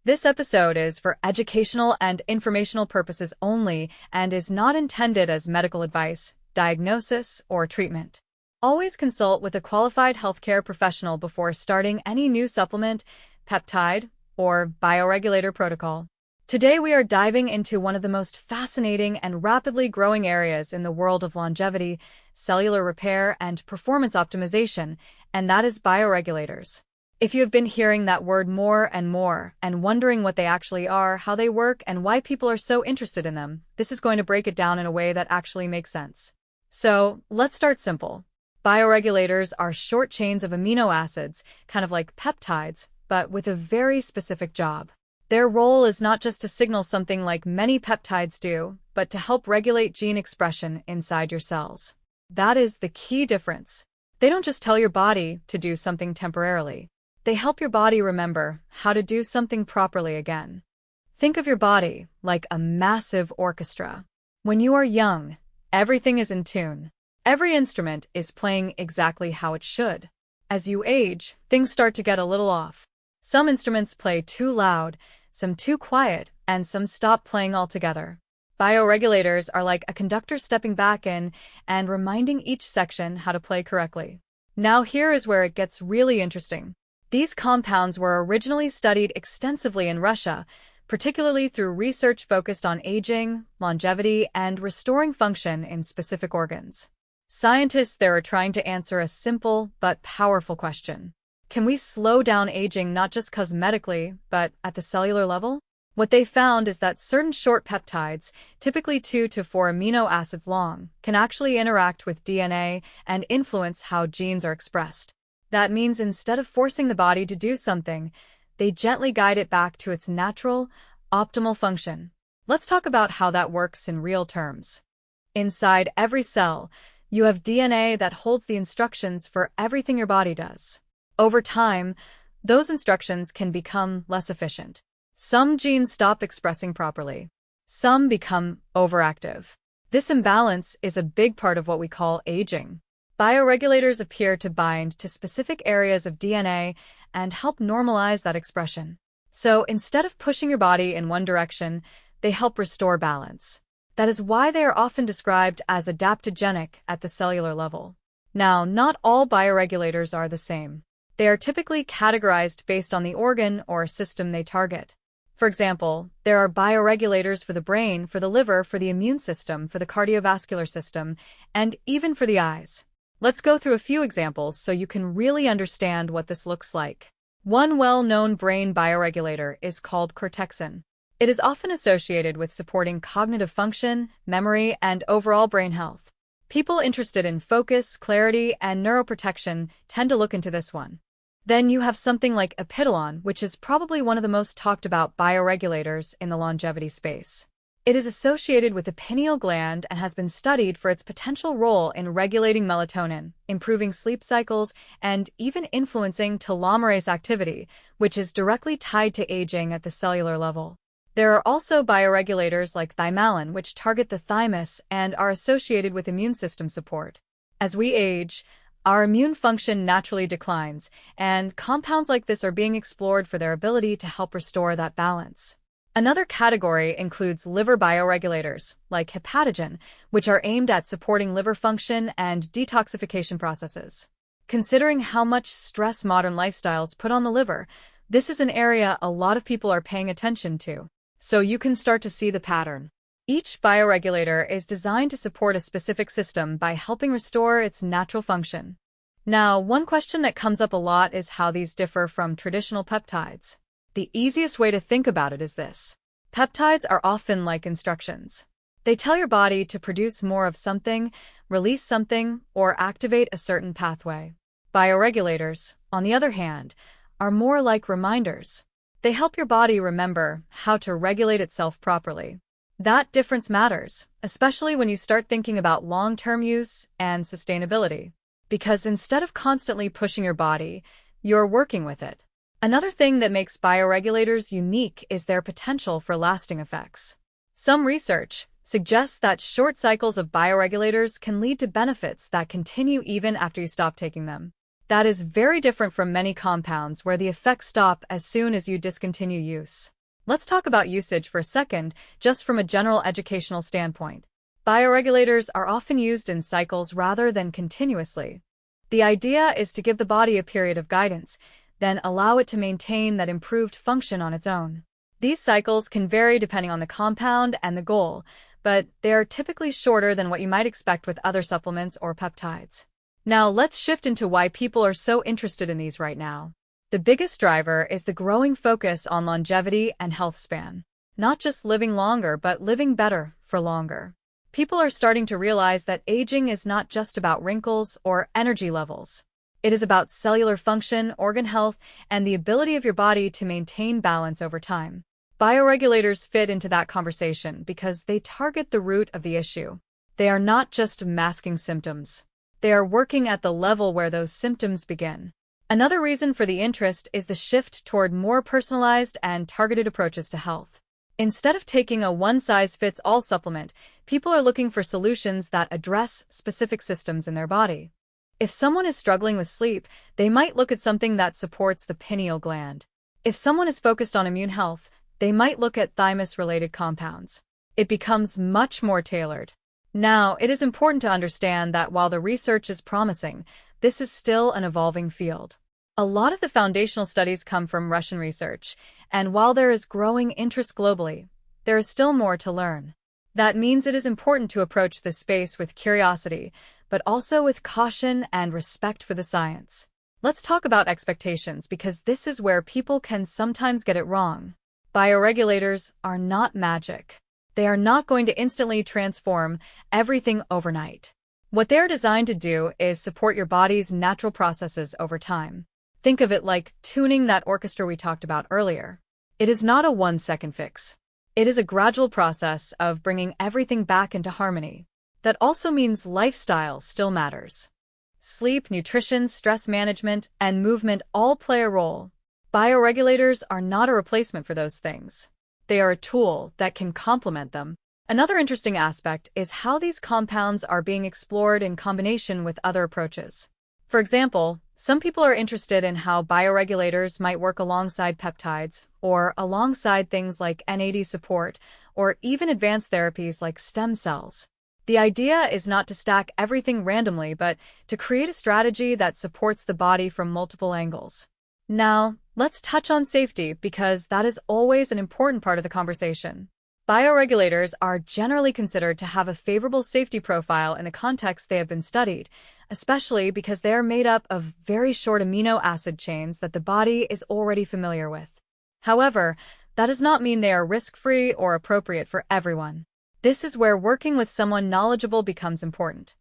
This episode is for educational and informational purposes only and is not intended as medical advice, diagnosis, or treatment. Always consult with a qualified healthcare professional before starting any new supplement, peptide, or bioregulator protocol. Today we are diving into one of the most fascinating and rapidly growing areas in the world of longevity, cellular repair, and performance optimization, and that is bioregulators. If you have been hearing that word more and more and wondering what they actually are, how they work, and why people are so interested in them, this is going to break it down in a way that actually makes sense. So, let's start simple. Bioregulators are short chains of amino acids, kind of like peptides, but with a very specific job. Their role is not just to signal something like many peptides do, but to help regulate gene expression inside your cells. That is the key difference. They don't just tell your body to do something temporarily. They help your body remember how to do something properly again. Think of your body like a massive orchestra. When you are young, everything is in tune. Every instrument is playing exactly how it should. As you age, things start to get a little off. Some instruments play too loud, some too quiet, and some stop playing altogether. Bioregulators are like a conductor stepping back in and reminding each section how to play correctly. Now here is where it gets really interesting. These compounds were originally studied extensively in Russia, particularly through research focused on aging, longevity, and restoring function in specific organs. Scientists there are trying to answer a simple but powerful question. Can we slow down aging not just cosmetically, but at the cellular level? What they found is that certain short peptides, typically 2 to 4 amino acids long, can actually interact with DNA and influence how genes are expressed. That means instead of forcing the body to do something, they gently guide it back to its natural, optimal function. Let's talk about how that works in real terms. Inside every cell, you have DNA that holds the instructions for everything your body does. Over time, those instructions can become less efficient. Some genes stop expressing properly. Some become overactive. This imbalance is a big part of what we call aging. Bioregulators appear to bind to specific areas of DNA and help normalize that expression. So instead of pushing your body in one direction, they help restore balance. That is why they are often described as adaptogenic at the cellular level. Now, not all bioregulators are the same. They are typically categorized based on the organ or system they target. For example, there are bioregulators for the brain, for the liver, for the immune system, for the cardiovascular system, and even for the eyes. Let's go through a few examples so you can really understand what this looks like. One well-known brain bioregulator is called cortexin. It is often associated with supporting cognitive function, memory, and overall brain health. People interested in focus, clarity, and neuroprotection tend to look into this one. Then you have something like epidolon, which is probably one of the most talked about bioregulators in the longevity space. It is associated with the pineal gland and has been studied for its potential role in regulating melatonin, improving sleep cycles, and even influencing telomerase activity, which is directly tied to aging at the cellular level. There are also bioregulators like thymallin, which target the thymus and are associated with immune system support. As we age, our immune function naturally declines, and compounds like this are being explored for their ability to help restore that balance. Another category includes liver bioregulators, like hepatogen, which are aimed at supporting liver function and detoxification processes. Considering how much stress modern lifestyles put on the liver, this is an area a lot of people are paying attention to. So you can start to see the pattern. Each bioregulator is designed to support a specific system by helping restore its natural function. Now, one question that comes up a lot is how these differ from traditional peptides. The easiest way to think about it is this. Peptides are often like instructions. They tell your body to produce more of something, release something, or activate a certain pathway. Bioregulators, on the other hand, are more like reminders. They help your body remember how to regulate itself properly. That difference matters, especially when you start thinking about long-term use and sustainability. Because instead of constantly pushing your body, you're working with it. Another thing that makes bioregulators unique is their potential for lasting effects. Some research suggests that short cycles of bioregulators can lead to benefits that continue even after you stop taking them. That is very different from many compounds where the effects stop as soon as you discontinue use. Let's talk about usage for a second, just from a general educational standpoint. Bioregulators are often used in cycles rather than continuously. The idea is to give the body a period of guidance, then allow it to maintain that improved function on its own. These cycles can vary depending on the compound and the goal, but they are typically shorter than what you might expect with other supplements or peptides. Now let's shift into why people are so interested in these right now. The biggest driver is the growing focus on longevity and health span. Not just living longer, but living better for longer. People are starting to realize that aging is not just about wrinkles or energy levels. It is about cellular function, organ health, and the ability of your body to maintain balance over time. Bioregulators fit into that conversation because they target the root of the issue. They are not just masking symptoms. They are working at the level where those symptoms begin. Another reason for the interest is the shift toward more personalized and targeted approaches to health. Instead of taking a one-size-fits-all supplement, people are looking for solutions that address specific systems in their body. If someone is struggling with sleep, they might look at something that supports the pineal gland. If someone is focused on immune health, they might look at thymus-related compounds. It becomes much more tailored. Now, it is important to understand that while the research is promising, this is still an evolving field. A lot of the foundational studies come from Russian research, and while there is growing interest globally, there is still more to learn. That means it is important to approach this space with curiosity, but also with caution and respect for the science. Let's talk about expectations because this is where people can sometimes get it wrong. Bioregulators are not magic. They are not going to instantly transform everything overnight. What they're designed to do is support your body's natural processes over time. Think of it like tuning that orchestra we talked about earlier. It is not a one-second fix. It is a gradual process of bringing everything back into harmony. That also means lifestyle still matters. Sleep, nutrition, stress management, and movement all play a role. Bioregulators are not a replacement for those things. They are a tool that can complement them. Another interesting aspect is how these compounds are being explored in combination with other approaches. For example, some people are interested in how bioregulators might work alongside peptides, or alongside things like NAD support, or even advanced therapies like stem cells. The idea is not to stack everything randomly, but to create a strategy that supports the body from multiple angles. Now, let's touch on safety because that is always an important part of the conversation. Bioregulators are generally considered to have a favorable safety profile in the context they have been studied, especially because they are made up of very short amino acid chains that the body is already familiar with. However, that does not mean they are risk-free or appropriate for everyone. This is where working with someone knowledgeable becomes important.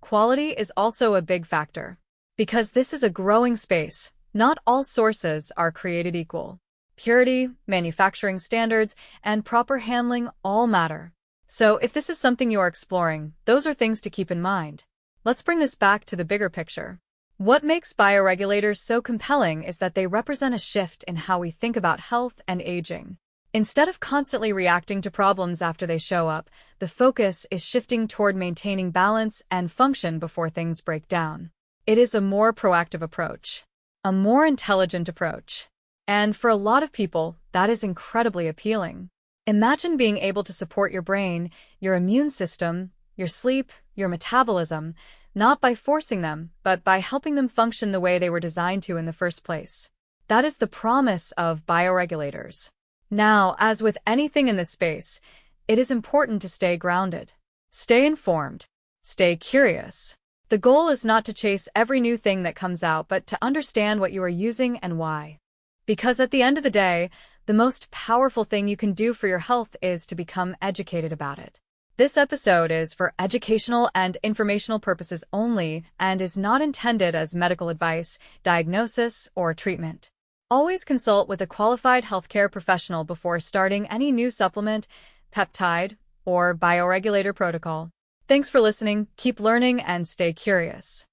Quality is also a big factor. Because this is a growing space, not all sources are created equal. Purity, manufacturing standards, and proper handling all matter. So if this is something you are exploring, those are things to keep in mind. Let's bring this back to the bigger picture. What makes bioregulators so compelling is that they represent a shift in how we think about health and aging. Instead of constantly reacting to problems after they show up, the focus is shifting toward maintaining balance and function before things break down. It is a more proactive approach, a more intelligent approach. And for a lot of people, that is incredibly appealing. Imagine being able to support your brain, your immune system, your sleep, your metabolism, not by forcing them, but by helping them function the way they were designed to in the first place. That is the promise of bioregulators. Now, as with anything in this space, it is important to stay grounded. Stay informed. Stay curious. The goal is not to chase every new thing that comes out, but to understand what you are using and why. Because at the end of the day, the most powerful thing you can do for your health is to become educated about it. This episode is for educational and informational purposes only and is not intended as medical advice, diagnosis, or treatment. Always consult with a qualified healthcare professional before starting any new supplement, peptide, or bioregulator protocol. Thanks for listening, keep learning, and stay curious.